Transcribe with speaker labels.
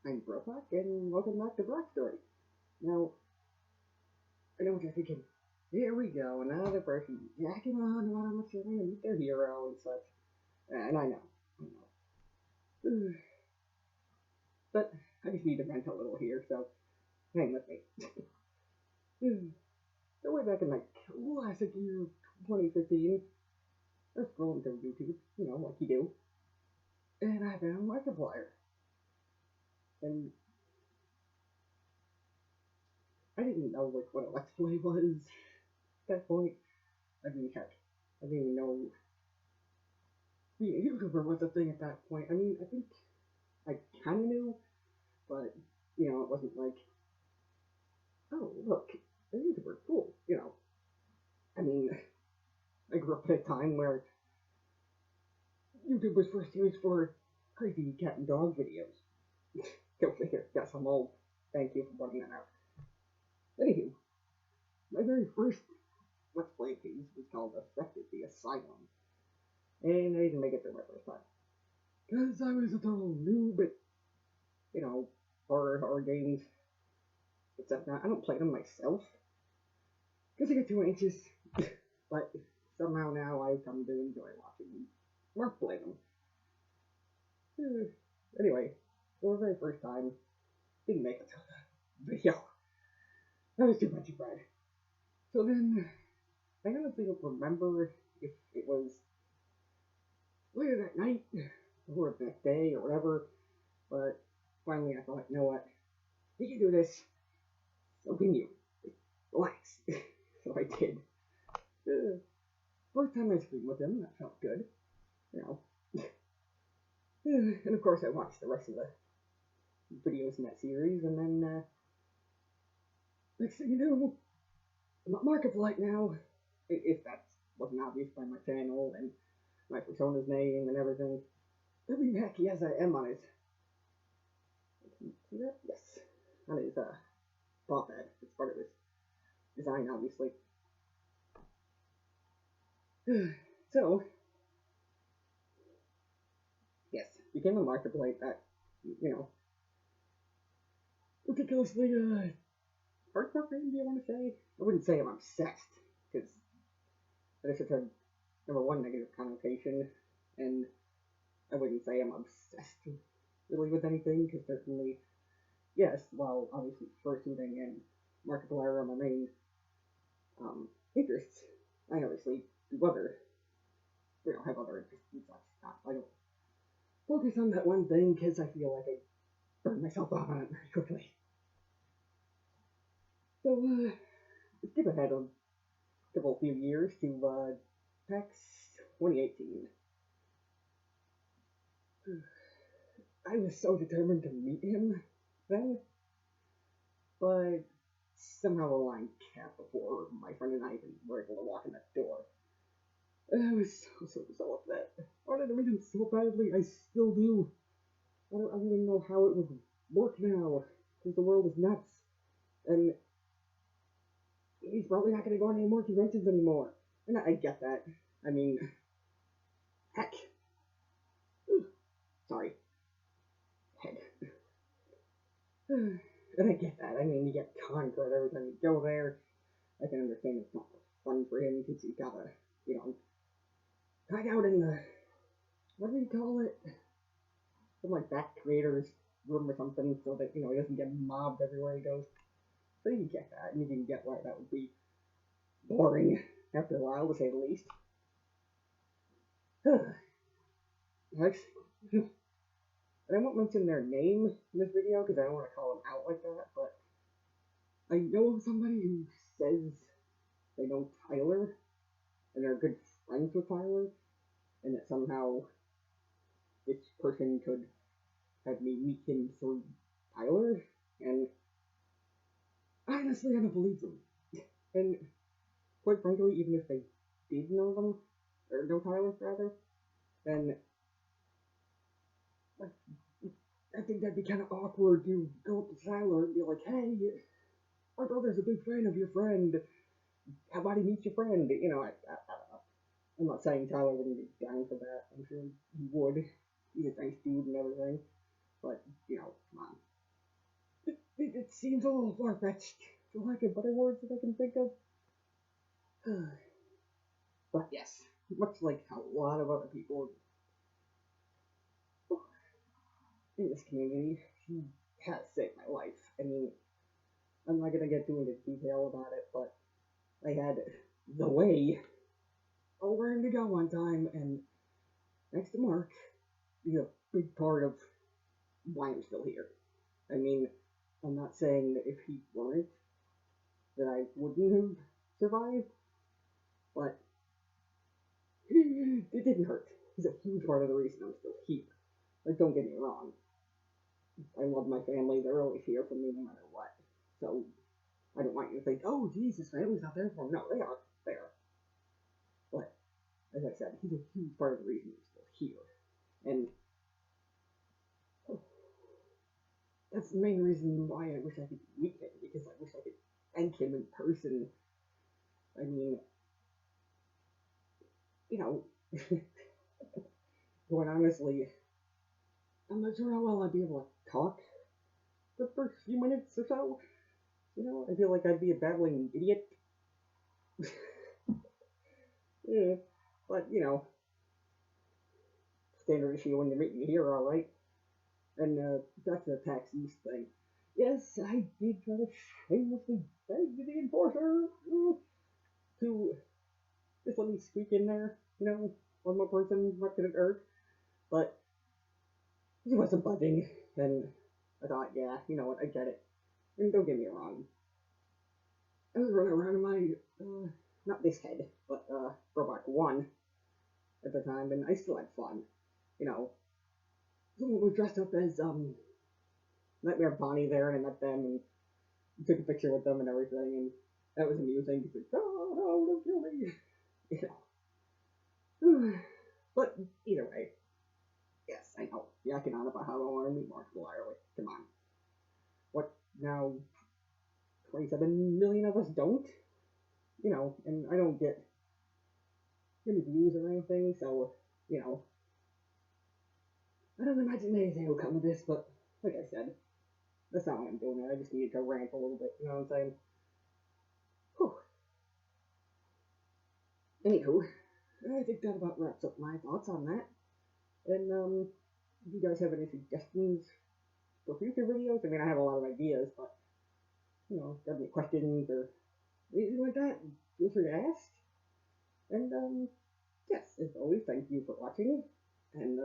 Speaker 1: I'm Broch, and welcome back to Broch Story. Now, I know what you're thinking. Here we go, another person jacking on about how much they're going to meet their hero and such. And I know. But I just need to vent a little here, so hang with me. So way back in like classic year 2015, I was scrolling through YouTube, like you do, and I found Markiplier. And I didn't know like what a Let's Play was at that point. I mean, heck, I didn't even know YouTuber was a thing at that point. I mean, I think I kind of knew, but it wasn't like, oh, look, a YouTuber, cool. I mean, I grew up at a time where YouTube was first used for crazy cat and dog videos. Go figure. Yes, I'm old. Thank you for pointing that out. Anywho, my very first Let's Play piece was called Affected the Asylum, and I didn't make it through my first time. Because I was a total noob at, horror games. Except now, I don't play them myself. Because I get too anxious. But somehow now I've come to enjoy watching Mark play them. Anyway, for the very first time, didn't make it to the video. That was too much of bread. So then, I honestly don't remember if it was later that night, or the next day, or whatever, but finally I thought, you know what, you can do this, so can you. Relax. So I did. First time I streamed with him, that felt good, And of course I watched the rest of the videos in that series, and then, next thing you know, I'm at Markiplier now, if that wasn't obvious by my channel, and my persona's name, and everything. I mean, heck, he has an M on his, can you see that? Yes, on his, ball head. It's part of his design, obviously. So, yes, became a Markiplier that, ridiculously, hardcore fan, do you want to say? I wouldn't say I'm obsessed, because that is such a, number one, negative connotation, and I wouldn't say I'm obsessed really with anything, because certainly, yes, well, obviously fursuiting and Markiplier are my main interests. I obviously do other, have other interests and such. I don't focus on that one thing because I feel like I burn myself out on it very quickly. So, skip ahead a couple few years to PAX 2018. I was so determined to meet him then, but somehow the line capped before my friend and I even were able to walk in that door. I was so upset. I wanted to meet him so badly. I still do. I don't even know how it would work now, because the world is nuts. And he's probably not going to go on any more conventions anymore. And I get that. I mean, heck. Sorry. Head. And I get that. I mean, you get conquered every time you go there. I can understand it's not fun for him because he's got to, hide out in the, what do you call it? Some like that creator's room or something so that, he doesn't get mobbed everywhere he goes. So you can get that, and you can get why that would be boring after a while, to say the least. Next. And I won't mention their name in this video because I don't want to call them out like that, but I know somebody who says they know Tyler, and they're good friends with Tyler, and that somehow this person could have me meet him through Tyler, and honestly, I don't believe them. And quite frankly, even if they did know them, or know Tyler, rather, then I think that'd be kind of awkward to go up to Tyler and be like, hey, our brother's a big fan of your friend. How about he meets your friend? I don't know. I'm not saying Tyler wouldn't be down for that. I'm sure he would. He's a nice dude and everything. But, come on. It seems a little far-fetched, for lack of better words that I can think of. But yes, much like how a lot of other people in this community, he has saved my life. I mean, I'm not gonna get too into detail about it, but I had the way over in to go one time, and next to Mark, he's a big part of why I'm still here. I mean, I'm not saying that if he weren't, that I wouldn't have survived, but it didn't hurt. He's a huge part of the reason I'm still here. Like, don't get me wrong. I love my family. They're always here for me no matter what. So, I don't want you to think, oh, geez, his family's not there for him. No, they are. They are. But, as I said, he's a huge part of the reason I'm still here. And that's the main reason why I wish I could meet him, because I wish I could thank him in person. I mean, you know, quite honestly, I'm not sure how well I'd be able to talk the first few minutes or so. You know, I feel like I'd be a babbling idiot. Yeah, but, you know, standard issue when you meet me here, alright? And, back to the tax east thing. Yes, I did try to shamelessly beg the enforcer to just let me squeak in there, you know, one more person, what could it hurt? But he wasn't budging, and I thought, yeah, you know what, I get it. And don't get me wrong, I was running around in my, not this head, but, Broch 1 at the time, and I still had fun. You know, someone was dressed up as, Nightmare Bonnie there, and I met them, and took a picture with them and everything, and that was amusing, because, oh, no, don't kill me, you know. But, either way, yes, I know, yakking on about how I want to meet Markiplier, like, come on. What, now, 27 million of us don't? You know, and I don't get any views or anything, so, you know, I don't imagine anything will come of this, but, like I said, that's not why I'm doing it. I just needed to rant a little bit, you know what I'm saying? Whew. Anywho, I think that about wraps up my thoughts on that. And, if you guys have any suggestions for future videos, I mean, I have a lot of ideas, but, you know, got any questions or anything like that, feel free to ask. And, yes, as always, thank you for watching, and,